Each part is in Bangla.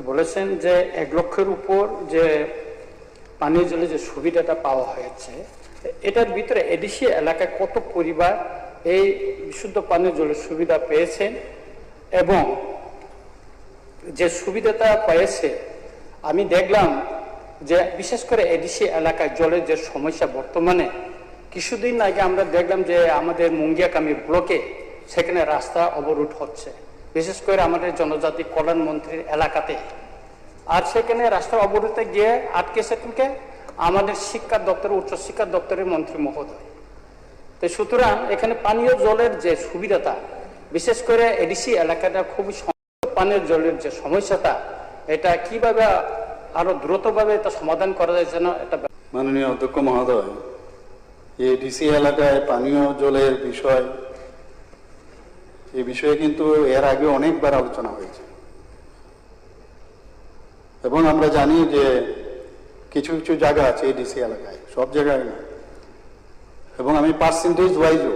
বলেছেন যে 1 লক্ষের উপর যে পানীয় জলের যে সুবিধাটা পাওয়া হয়েছে, এটার ভিতরে এডিসি এলাকায় কত পরিবার এই বিশুদ্ধ পানীয় জলের সুবিধা পেয়েছেন এবং যে সুবিধাটা পেয়েছে আমি দেখলাম যে বিশেষ করে এডিসি এলাকায় জলের যে সমস্যা বর্তমানে কিছুদিন আগে আমরা দেখলাম যে আমাদের মুঙ্গিয়াকামী ব্লকে সেখানে রাস্তা অবরোধ হচ্ছে, বিশেষ করে আমাদের জনজাতি কল্যাণ মন্ত্রীর এলাকাতে। আর সেখানে রাস্তা অবরোধে গিয়ে আটকেছে থেকে আমাদের শিক্ষা দপ্তর, উচ্চশিক্ষা দপ্তরের মন্ত্রী মহোদয়। তো সুতরাং এখানে পানীয় জলের যে সুবিধাটা, বিশেষ করে এডিসি এলাকাটা খুবই পানীয় জলের যে সমস্যাটা, এটা কিভাবে আরো দ্রুতভাবে এটা সমাধান করা যায় যেন এটা। মাননীয় অধ্যক্ষ মহোদয়, এডিসি এলাকায় পানীয় জলের বিষয়, এই বিষয়ে কিন্তু এর আগে অনেকবার আলোচনা হয়েছে এবং আমরা জানি যে কিছু কিছু জায়গা আছে এডিসি এলাকায়, সব জায়গায় না। এবং আমি পার্সেন্টেজ ওয়াইজও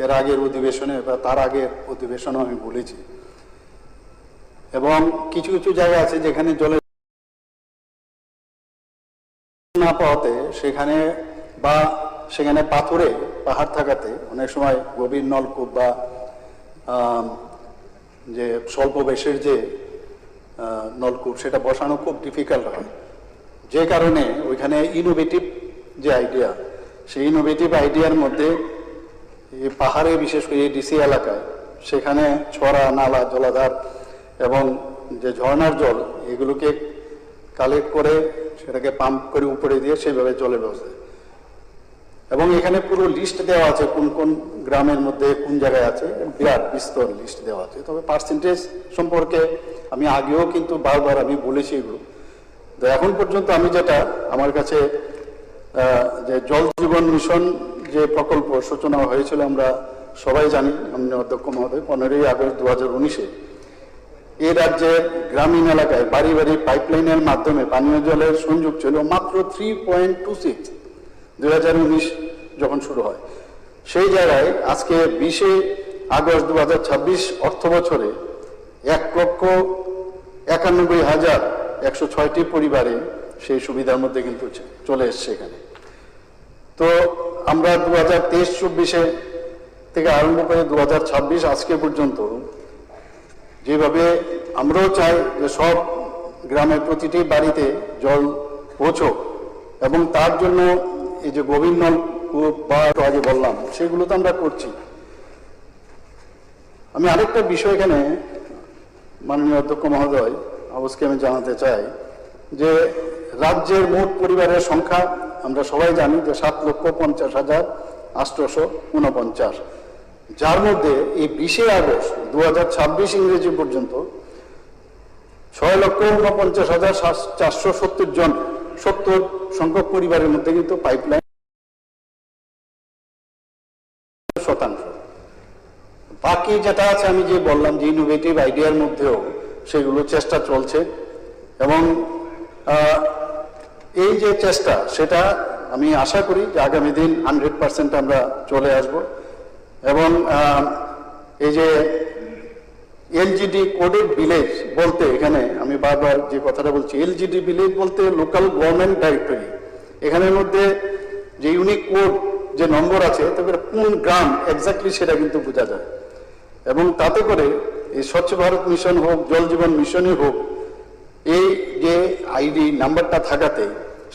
এর আগের অধিবেশনে বা তার আগের অধিবেশনও আমি বলেছি। এবং কিছু কিছু জায়গা আছে যেখানে জলের না পাওয়াতে সেখানে বা সেখানে পাথরে পাহাড় থাকাতে অনেক সময় গভীর নলকূপ বা যে স্বল্প বেশের যে নলকূপ সেটা বসানো খুব ডিফিকাল্ট হয়, যে কারণে ওইখানে ইনোভেটিভ যে আইডিয়া, সেই ইনোভেটিভ আইডিয়ার মধ্যে এই পাহাড়ে বিশেষ করে ডিসি এলাকায় সেখানে ছড়া, নালা, জলাধার এবং যে ঝর্ণার জল এগুলোকে কালেক্ট করে সেটাকে পাম্প করে উপরে দিয়ে সেইভাবে জলের ব্যবস্থা। এবং এখানে পুরো লিস্ট দেওয়া আছে কোন কোন গ্রামের মধ্যে কোন জায়গায় আছে, বিরাট বিস্তর লিস্ট দেওয়া আছে। তবে পার্সেন্টেজ সম্পর্কে আমি আগেও কিন্তু বারবার আমি বলেছি এগুলো। তো এখন পর্যন্ত আমি যেটা আমার কাছে যে জল জীবন মিশন যে প্রকল্প সূচনা হয়েছিল আমরা সবাই জানি, মাননীয় অধ্যক্ষ মহোদয়, 15ই আগস্ট 2019-এ এই রাজ্যের গ্রামীণ এলাকায় বাড়ি বাড়ি পাইপলাইনের মাধ্যমে পানীয় জলের সংযোগ ছিল মাত্র 3.26 2019 যখন শুরু হয়। সেই জায়গায় আজকে 20 আগস্ট 2026 অর্থ বছরে 1,91,106টি পরিবারে সেই সুবিধার মধ্যে কিন্তু চলে এসছে এখানে। তো আমরা 2023-24 থেকে আরম্ভ করে 2026 আজকে পর্যন্ত যেভাবে আমরাও চাই যে সব গ্রামের প্রতিটি বাড়িতে জল পৌঁছক এবং তার জন্য এই যে গভীর নলকূপ বা আগে বললাম সেগুলো তো আমরা করছি। আমি আরেকটা বিষয় এখানে মাননীয় অধ্যক্ষ মহোদয় অবশ্যই আমি জানাতে চাই যে রাজ্যের মোট পরিবারের সংখ্যা আমরা সবাই জানি যে 7,50,849, যার মধ্যে এই 20 আগস্ট 2026 ইংরেজি পর্যন্ত 6,49,470 জন 70 সংখ্যক পরিবারের মধ্যে কিন্তু পাইপলাইন শতাংশ। বাকি যেটা আছে আমি যে বললাম যে ইনোভেটিভ আইডিয়ার মধ্যেও সেগুলো চেষ্টা চলছে এবং এই যে চেষ্টা সেটা আমি আশা করি যে আগামী দিন 100% আমরা চলে আসব। এবং এই যে এলজিডি কোডেড ভিলেজ বলতে এখানে আমি বারবার যে কথাটা বলছি, এলজিডি ভিলেজ বলতে লোকাল গভর্নমেন্ট ডাইরেক্টরি, এখানের মধ্যে যে ইউনিক কোড যে নম্বর আছে তবে কোন গ্রাম এক্স্যাক্টলি সেটা কিন্তু বোঝা যায়। এবং তাতে করে এই স্বচ্ছ ভারত মিশন হোক, জল জীবন মিশনই হোক, এই যে আইডি নাম্বারটা থাকাতে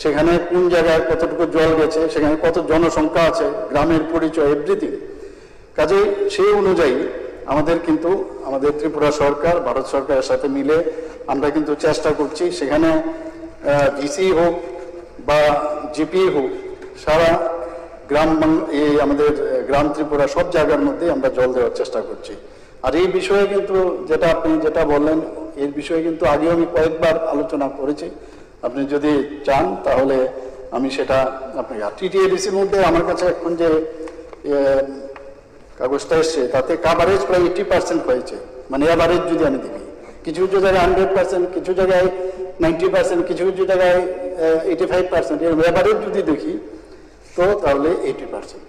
সেখানে কোন জায়গায় কতটুকু জল গেছে, সেখানে কত জনসংখ্যা আছে, গ্রামের পরিচয়, এভরিথিং। কাজে সেই অনুযায়ী আমাদের কিন্তু আমাদের ত্রিপুরা সরকার, ভারত সরকারের সাথে মিলে আমরা কিন্তু চেষ্টা করছি সেখানে জিসি হোক বা জিপি হোক, সারা গ্রাম এই আমাদের গ্রাম ত্রিপুরা সব জায়গার মধ্যে আমরা জল দেওয়ার চেষ্টা করছি। আর এই বিষয়ে কিন্তু যেটা আপনি যেটা বললেন এর বিষয়ে কিন্তু আগেও আমি কয়েকবার আলোচনা করেছি, আপনি যদি চান তাহলে আমি সেটা আপনাকে। টিটিএডিসির মধ্যে আমার কাছে এখন যে কাগজটা এসছে তাতে কাভারেজ প্রায় 80% হয়েছে, মানে এভারেজ যদি আমি দেখি, কিছু কিছু জায়গায় 100%, কিছু জায়গায় 90%, কিছু কিছু জায়গায় 85%, এর এভারেজ যদি দেখি তো তাহলে 80%।